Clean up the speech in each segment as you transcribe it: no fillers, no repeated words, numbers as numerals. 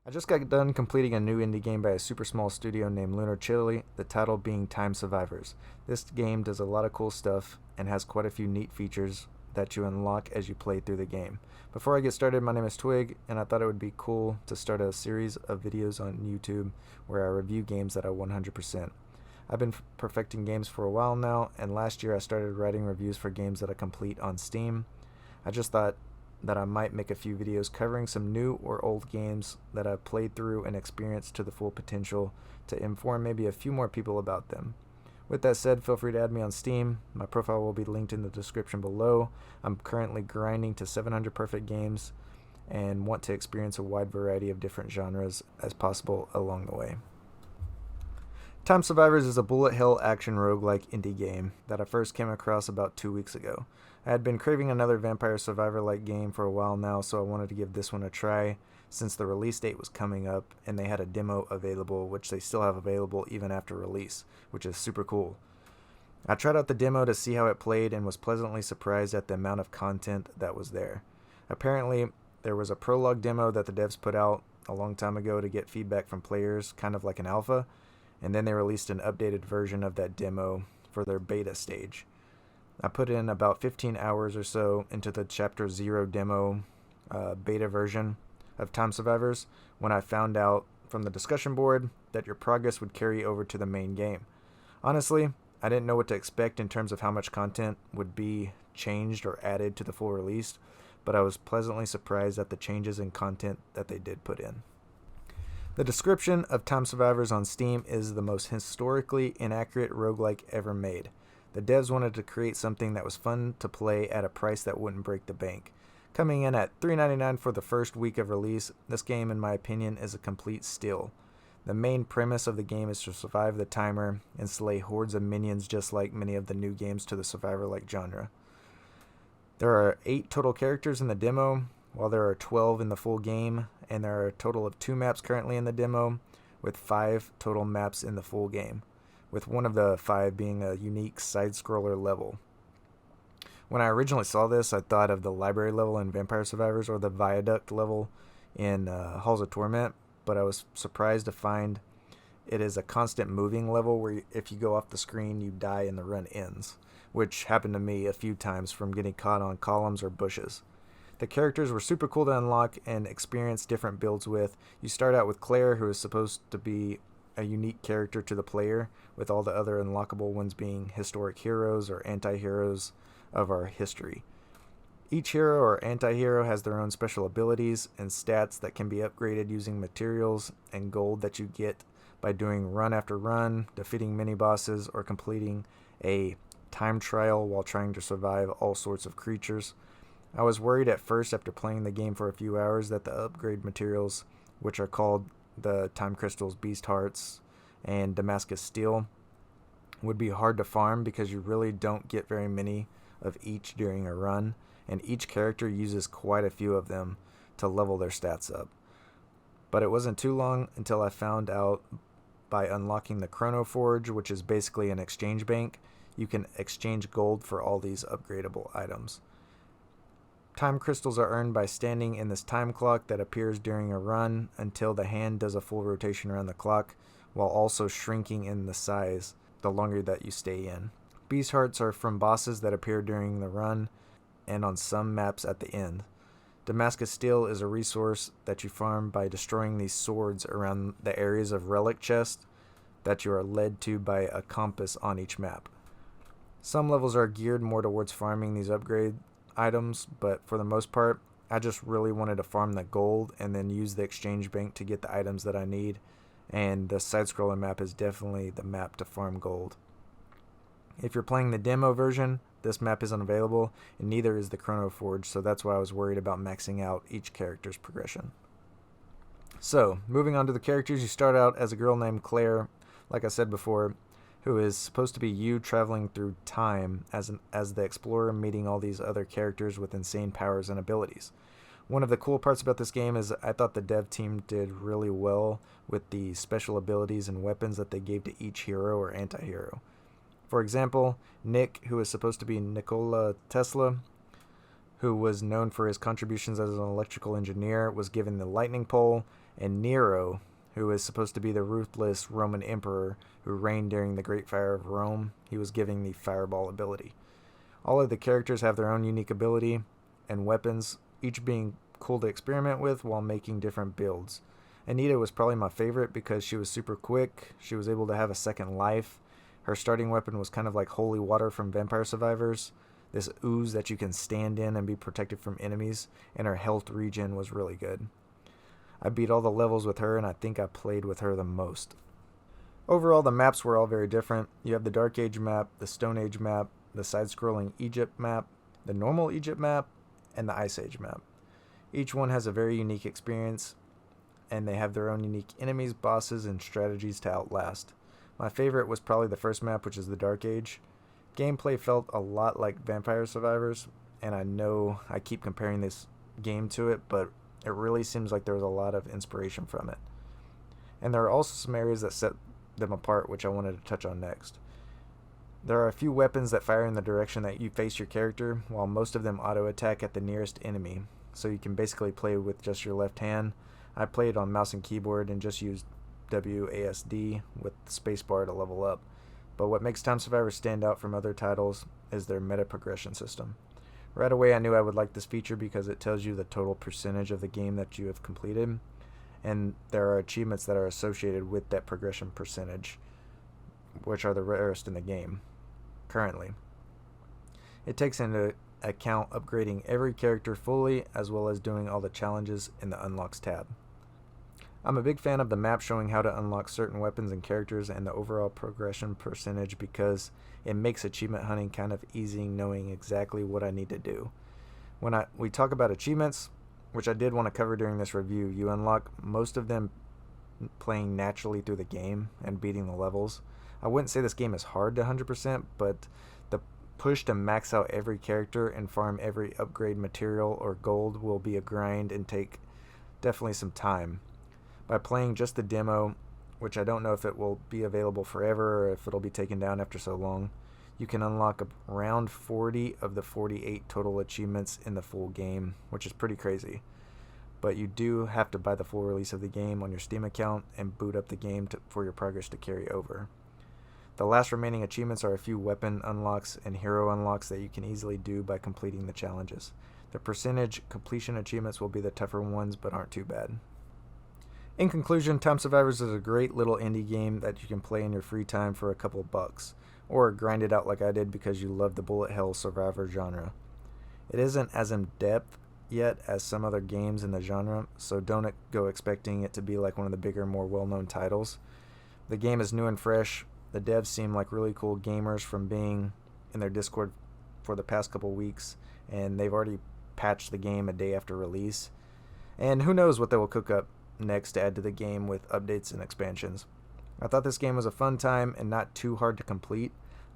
I just got done completing a new indie game by a super small studio named Lunar Chili, the title being Time Survivors. This game does a lot of cool stuff and has quite a few neat features that you unlock as you play through the game. Before I get started, my name is Twig, and I thought it would be cool to start a series of videos on YouTube where I review games that I 100%. I've been perfecting games for a while now, and last year I started writing reviews for games that I complete on Steam. I just thought that I might make a few videos covering some new or old games that I've played through and experienced to the full potential to inform maybe a few more people about them. With that said, feel free to add me on Steam. My profile will be linked in the description below. I'm currently grinding to 700 perfect games and want to experience a wide variety of different genres as possible along the way. Time Survivors is a bullet hell action roguelike indie game that I first came across about 2 weeks ago. I had been craving another vampire survivor-like game for a while now, so I wanted to give this one a try since the release date was coming up and they had a demo available, which they still have available even after release, which is super cool. I tried out the demo to see how it played and was pleasantly surprised at the amount of content that was there. Apparently, there was a prologue demo that the devs put out a long time ago to get feedback from players, kind of like an alpha, and then they released an updated version of that demo for their beta stage. I put in about 15 hours or so into the Chapter 0 demo beta version of Time Survivors when I found out from the discussion board that your progress would carry over to the main game. Honestly, I didn't know what to expect in terms of how much content would be changed or added to the full release, but I was pleasantly surprised at the changes in content that they did put in. The description of Time Survivors on Steam is the most historically inaccurate roguelike ever made. The devs wanted to create something that was fun to play at a price that wouldn't break the bank. Coming in at $3.99 for the first week of release, this game, in my opinion, is a complete steal. The main premise of the game is to survive the timer and slay hordes of minions just like many of the new games to the survivor-like genre. There are 8 total characters in the demo, while there are 12 in the full game, and there are a total of 2 maps currently in the demo, with 5 total maps in the full game, with one of the 5 being a unique side-scroller level. When I originally saw this, I thought of the library level in Vampire Survivors or the viaduct level in Halls of Torment, but I was surprised to find it is a constant moving level where if you go off the screen, you die and the run ends, which happened to me a few times from getting caught on columns or bushes. The characters were super cool to unlock and experience different builds with. You start out with Claire, who is supposed to be a unique character to the player, with all the other unlockable ones being historic heroes or anti-heroes of our history. Each hero or anti-hero has their own special abilities and stats that can be upgraded using materials and gold that you get by doing run after run, defeating mini-bosses, or completing a time trial while trying to survive all sorts of creatures. I was worried at first after playing the game for a few hours that the upgrade materials, which are called the Time Crystals, Beast Hearts, and Damascus Steel, would be hard to farm because you really don't get very many of each during a run, and each character uses quite a few of them to level their stats up. But it wasn't too long until I found out by unlocking the Chrono Forge, which is basically an exchange bank, you can exchange gold for all these upgradable items. Time crystals are earned by standing in this time clock that appears during a run until the hand does a full rotation around the clock, while also shrinking in the size the longer that you stay in. Beast Hearts are from bosses that appear during the run and on some maps at the end. Damascus Steel is a resource that you farm by destroying these swords around the areas of relic chests that you are led to by a compass on each map. Some levels are geared more towards farming these upgrade items, but for the most part, I just really wanted to farm the gold and then use the exchange bank to get the items that I need, and the side-scroller map is definitely the map to farm gold. If you're playing the demo version, this map isn't available, and neither is the Chrono Forge, so that's why I was worried about maxing out each character's progression. So, moving on to the characters, you start out as a girl named Claire, like I said before, who is supposed to be you traveling through time as the explorer meeting all these other characters with insane powers and abilities. One of the cool parts about this game is I thought the dev team did really well with the special abilities and weapons that they gave to each hero or anti-hero. For example, Nick, who is supposed to be Nikola Tesla, who was known for his contributions as an electrical engineer, was given the lightning pole, And Nero, who is supposed to be the ruthless Roman emperor who reigned during the Great Fire of Rome, he was given the fireball ability. All of the characters have their own unique ability and weapons, each being cool to experiment with while making different builds. Anita was probably my favorite because she was super quick, she was able to have a second life, her starting weapon was kind of like holy water from Vampire Survivors, this ooze that you can stand in and be protected from enemies, and her health regen was really good. I beat all the levels with her, and I think I played with her the most. Overall, the maps were all very different. You have the Dark Age map, the Stone Age map, the side-scrolling Egypt map, the normal Egypt map, and the Ice Age map. Each one has a very unique experience, and they have their own unique enemies, bosses, and strategies to outlast. My favorite was probably the first map, which is the Dark Age. Gameplay felt a lot like Vampire Survivors, and I know I keep comparing this game to it, but it really seems like there was a lot of inspiration from it. And there are also some areas that set them apart, which I wanted to touch on next. There are a few weapons that fire in the direction that you face your character, while most of them auto-attack at the nearest enemy, so you can basically play with just your left hand. I played on mouse and keyboard and just used WASD with the spacebar to level up. But what makes Time Survivors stand out from other titles is their meta progression system. Right away I knew I would like this feature because it tells you the total percentage of the game that you have completed, and there are achievements that are associated with that progression percentage, which are the rarest in the game currently. It takes into account upgrading every character fully, as well as doing all the challenges in the Unlocks tab. I'm a big fan of the map showing how to unlock certain weapons and characters and the overall progression percentage because it makes achievement hunting kind of easy, knowing exactly what I need to do. When we talk about achievements, which I did want to cover during this review, you unlock most of them playing naturally through the game and beating the levels. I wouldn't say this game is hard to 100%, but the push to max out every character and farm every upgrade material or gold will be a grind and take definitely some time. By playing just the demo, which I don't know if it will be available forever or if it'll be taken down after so long, you can unlock around 40 of the 48 total achievements in the full game, which is pretty crazy. But you do have to buy the full release of the game on your Steam account and boot up the game for your progress to carry over. The last remaining achievements are a few weapon unlocks and hero unlocks that you can easily do by completing the challenges. The percentage completion achievements will be the tougher ones, but aren't too bad. In conclusion, Time Survivors is a great little indie game that you can play in your free time for a couple of bucks, or grind it out like I did because you love the bullet hell survivor genre. It isn't as in-depth yet as some other games in the genre, so don't go expecting it to be like one of the bigger, more well-known titles. The game is new and fresh. The devs seem like really cool gamers from being in their Discord for the past couple weeks, and they've already patched the game a day after release. And who knows what they will cook up next to add to the game with updates and expansions. I thought this game was a fun time and not too hard to complete.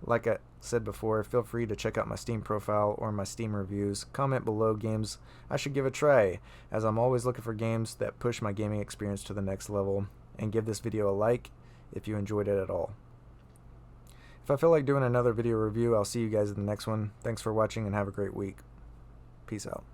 Like I said before, feel free to check out my Steam profile or my Steam reviews. Comment below games I should give a try, as I'm always looking for games that push my gaming experience to the next level, and give this video a like if you enjoyed it at all. If I feel like doing another video review, I'll see you guys in the next one. Thanks for watching and have a great week. Peace out.